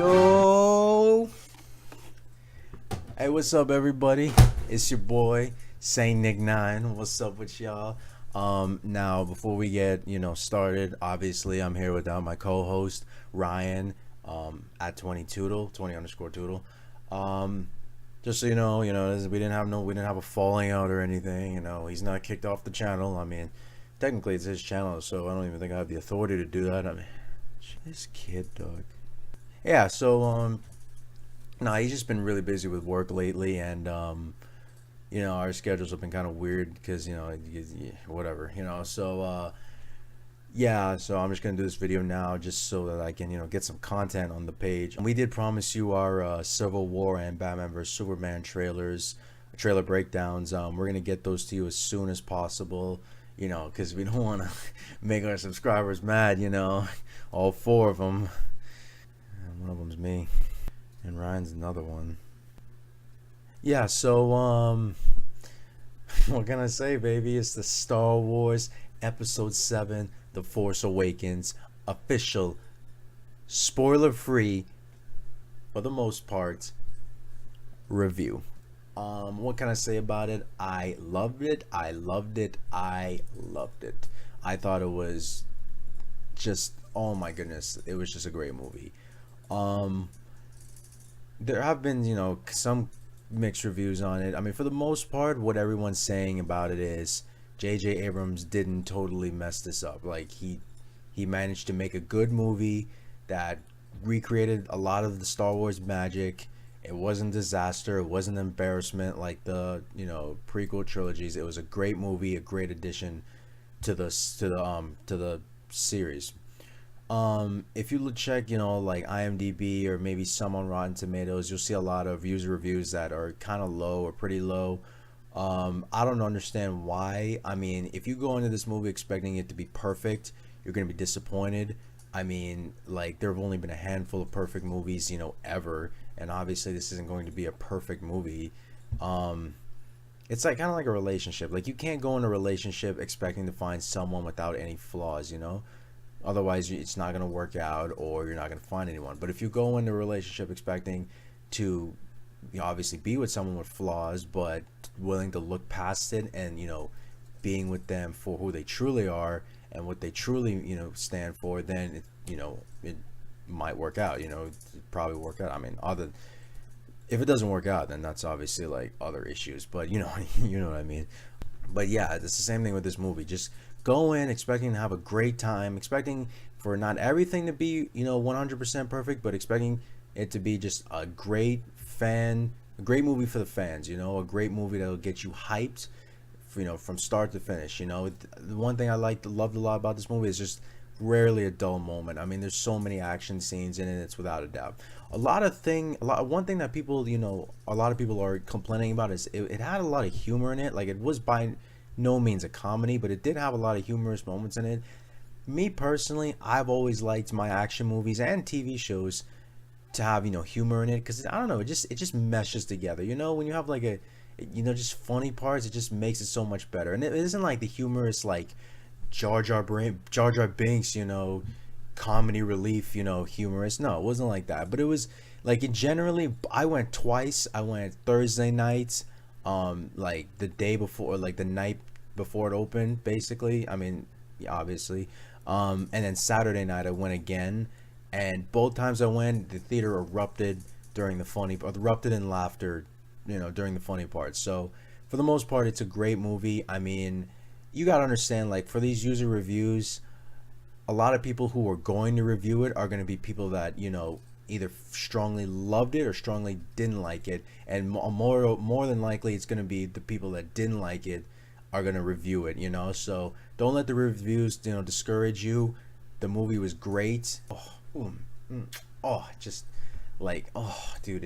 Yo, hey, what's up, everybody? It's your boy Saint Nick 9. What's up with y'all? Now before we get started, obviously I'm here without my co-host Ryan, at 20 Toodle, 20 underscore Toodle. Just so we didn't have a falling out or anything. He's not kicked off the channel. I mean, technically it's his channel, so I don't even think I have the authority to do that. I mean, this kid, dog. Yeah, so no, he's just been really busy with work lately, and our schedules have been kind of weird because whatever, so yeah, so I'm just gonna do this video now just so that I can get some content on the page. And we did promise you our Civil War and Batman vs Superman trailer breakdowns. We're gonna get those to you as soon as possible, because we don't want to make our subscribers mad, all four of them. And one of them's me, and Ryan's another one. Yeah, so what can I say, baby? It's the Star Wars Episode 7, The Force Awakens, official, spoiler-free, for the most part, review. What can I say about it? I loved it. I loved it. I loved it. I thought it was just, oh my goodness, it was just a great movie. There have been, some mixed reviews on it. I mean, for the most part, what everyone's saying about it is J.J. Abrams didn't totally mess this up. Like, he managed to make a good movie that recreated a lot of the Star Wars magic. It wasn't disaster. It wasn't embarrassment like the prequel trilogies. It was a great movie, a great addition to the series. If you check, like IMDb or maybe some on Rotten Tomatoes, you'll see a lot of user reviews that are kind of low or pretty low. I don't understand why. I mean, if you go into this movie expecting it to be perfect, you're going to be disappointed. I mean, like, there have only been a handful of perfect movies, ever, and obviously this isn't going to be a perfect movie. It's like kind of like a relationship. Like, you can't go in a relationship expecting to find someone without any flaws, Otherwise, it's not going to work out, or you're not going to find anyone. But if you go into a relationship expecting to obviously be with someone with flaws, but willing to look past it and, being with them for who they truly are and what they truly, stand for, then, it might work out, it probably work out. I mean, if it doesn't work out, then that's obviously like other issues, but you know what I mean. But yeah, it's the same thing with this movie. Just go in expecting to have a great time, expecting for not everything to be 100% perfect, but expecting it to be just a great movie for the fans, a great movie that'll get you hyped, from start to finish. The one thing I loved a lot about this movie is just rarely a dull moment. I mean, there's so many action scenes in it, it's without a doubt. One thing that people, a lot of people are complaining about is it had a lot of humor in it. Like, it was by no means a comedy, but it did have a lot of humorous moments in it. Me personally, I've always liked my action movies and TV shows to have humor in it, because I don't know, it just meshes together. When you have like a just funny parts, it just makes it so much better. And it isn't like the humorous like Jar Jar Binks, comedy relief, humorous. No, it wasn't like that. But it was like, generally, I went twice. I went Thursday night, like the day before, like the night before it opened, basically. I mean, obviously. And then Saturday night I went again, and both times I went, the theater erupted in laughter, during the funny parts. So for the most part, it's a great movie. I mean, you gotta understand, like, for these user reviews, a lot of people who are going to review it are going to be people that either strongly loved it or strongly didn't like it, and more than likely it's going to be the people that didn't like it are going to review it. So don't let the reviews discourage you. The movie was great. Just like, dude,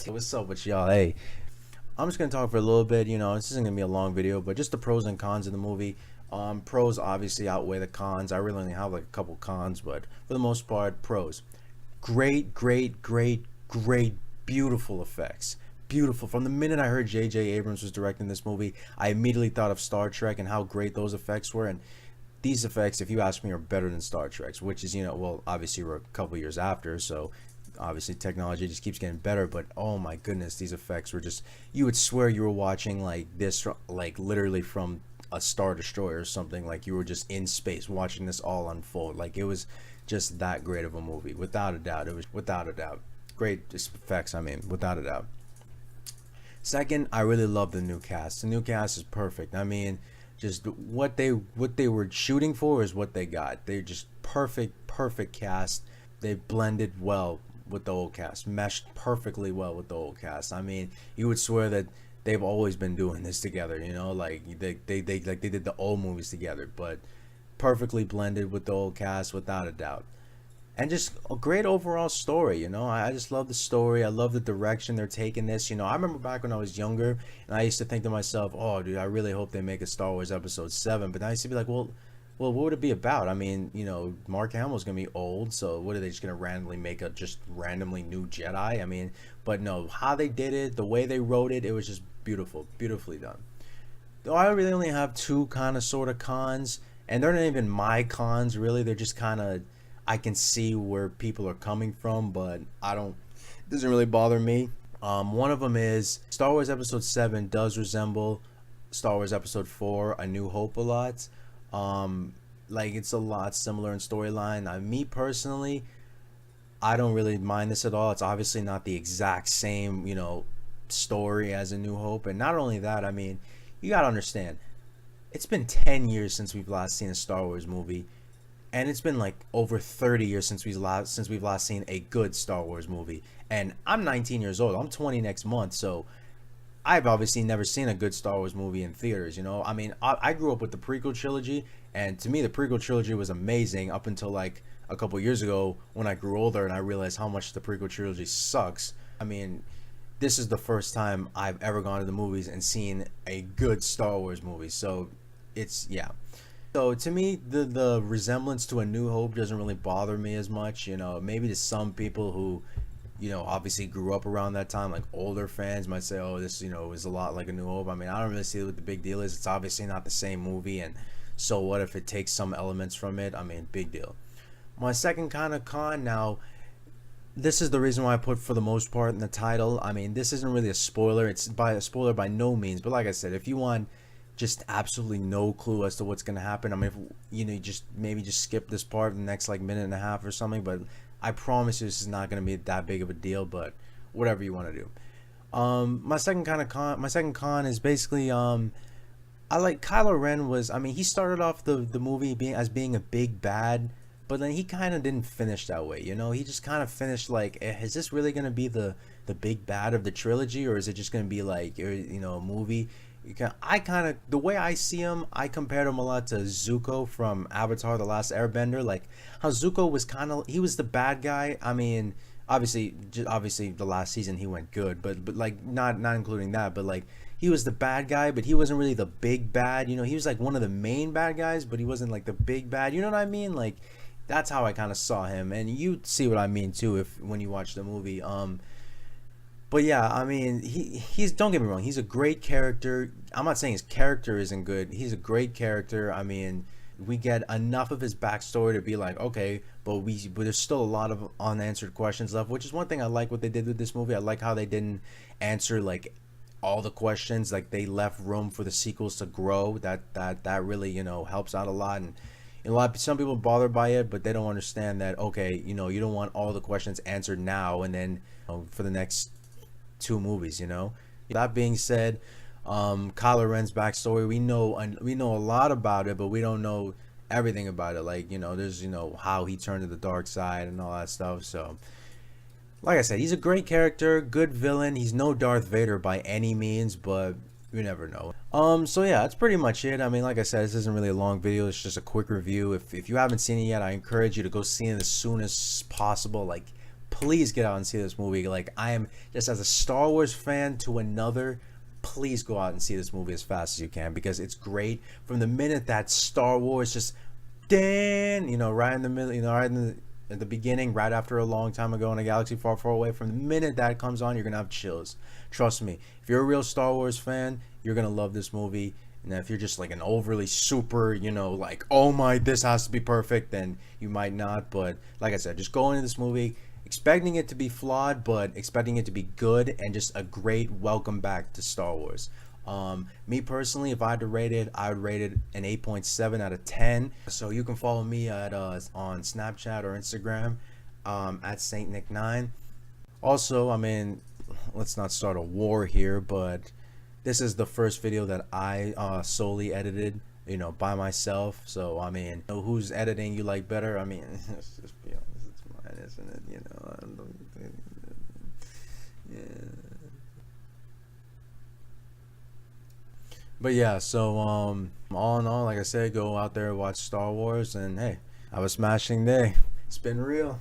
what's up with y'all? Hey, I'm just gonna talk for a little bit. This isn't gonna be a long video, but just the pros and cons of the movie. Pros obviously outweigh the cons. I really only have like a couple cons, but for the most part, pros. Great, beautiful effects. Beautiful. From the minute I heard J.J. Abrams was directing this movie, I immediately thought of Star Trek and how great those effects were. And these effects, if you ask me, are better than Star Trek's, which is, well, obviously we're a couple years after, so obviously technology just keeps getting better. But oh my goodness, these effects were just, you would swear you were watching like this, like literally from a Star Destroyer or something. Like you were just in space watching this all unfold. Like it was just that great of a movie, without a doubt. It was without a doubt great effects. I mean, without a doubt. Second, I really love the new cast. The new cast is perfect. I mean, just what they were shooting for is what they got. They're just perfect cast. They blended well with the old cast, meshed perfectly well with the old cast. I mean, you would swear that they've always been doing this together, like they like they did the old movies together, but perfectly blended with the old cast without a doubt. And just a great overall story. I just love the story. I love the direction they're taking this. I remember back when I was younger, and I used to think to myself, oh dude, I really hope they make a Star Wars episode 7. But I used to be like, well, what would it be about? I mean, Mark Hamill's gonna be old, so what are they just gonna randomly make a just randomly new Jedi? I mean, but no, how they did it, the way they wrote it, it was just beautiful, beautifully done. Though I really only have two kind of sort of cons, and they're not even my cons really. They're just kind of, I can see where people are coming from, but I don't. It doesn't really bother me. One of them is Star Wars Episode 7 does resemble Star Wars Episode 4, A New Hope, a lot. Like it's a lot similar in storyline. Me personally, I don't really mind this at all. It's obviously not the exact same, story as A New Hope, and not only that, I mean, you gotta understand, it's been 10 years since we've last seen a Star Wars movie, and it's been like over 30 years since we've last seen a good Star Wars movie. And I'm 19 years old. I'm 20 next month, so I've obviously never seen a good Star Wars movie in theaters. I mean, I grew up with the prequel trilogy, and to me, the prequel trilogy was amazing up until like a couple years ago when I grew older and I realized how much the prequel trilogy sucks. I mean, this is the first time I've ever gone to the movies and seen a good Star Wars movie. So it's, yeah. So to me, the resemblance to A New Hope doesn't really bother me as much. Maybe to some people who, obviously grew up around that time, like older fans might say, oh, this, is a lot like A New Hope. I mean, I don't really see what the big deal is. It's obviously not the same movie, and so what if it takes some elements from it? I mean, big deal. My second kind of con, now, this is the reason why I put for the most part in the title. I mean, this isn't really a spoiler. It's a spoiler by no means, but like I said, if you want just absolutely no clue as to what's going to happen, I mean, if, just skip this part in the next like minute and a half or something, but I promise you this is not going to be that big of a deal, but whatever you want to do. My second con is basically, I like Kylo Ren was, I mean, he started off the movie being a big bad, but then he kind of didn't finish that way. He just kind of finished like, is this really going to be the big bad of the trilogy, or is it just going to be like, a movie? The way I see him, I compared him a lot to Zuko from Avatar: The Last Airbender. Like how Zuko was he was the bad guy. I mean, obviously the last season he went good, but like not including that, but like he was the bad guy, but he wasn't really the big bad. He was like one of the main bad guys, but he wasn't like the big bad. You know what I mean? Like that's how I kind of saw him, and you see what I mean too when you watch the movie. But yeah, I mean, he's, don't get me wrong, he's a great character. I'm not saying his character isn't good. He's a great character. I mean, we get enough of his backstory to be like, okay, but there's still a lot of unanswered questions left, which is one thing I like what they did with this movie. I like how they didn't answer like all the questions. Like they left room for the sequels to grow. That really, helps out a lot. And some people are bothered by it, but they don't understand that, okay, you don't want all the questions answered now and then for the next 2 movies. That being said, Kylo Ren's backstory, we know a lot about it, but we don't know everything about it. Like, there's how he turned to the dark side and all that stuff. So like I said, he's a great character, good villain. He's no Darth Vader by any means, but you never know. So yeah, that's pretty much it. I mean, like I said, this isn't really a long video. It's just a quick review. If you haven't seen it yet, I encourage you to go see it as soon as possible. Like, please get out and see this movie. Like, I am just, as a Star Wars fan to another, please go out and see this movie as fast as you can, because it's great. From the minute that Star Wars just right in the middle, right at the beginning, right after a long time ago in a galaxy far, far away, from the minute that comes on, you're gonna have chills. Trust me, if you're a real Star Wars fan, you're gonna love this movie. And if you're just like an overly super, you know, like, oh my, this has to be perfect, then you might not. But like I said, just go into this movie expecting it to be flawed, but expecting it to be good and just a great welcome back to Star Wars. Me personally, if I had to rate it, I would rate it an 8.7 out of 10. So you can follow me at on Snapchat or Instagram at Saint Nick 9. Also, I mean, let's not start a war here, but this is the first video that I solely edited, you know, by myself. So I mean, you know, who's editing you like better? I mean, let's just be honest, it's mine, isn't it? You know, yeah. But yeah, so all in all, like I said, go out there, watch Star Wars, and hey, have a smashing day. It's been real.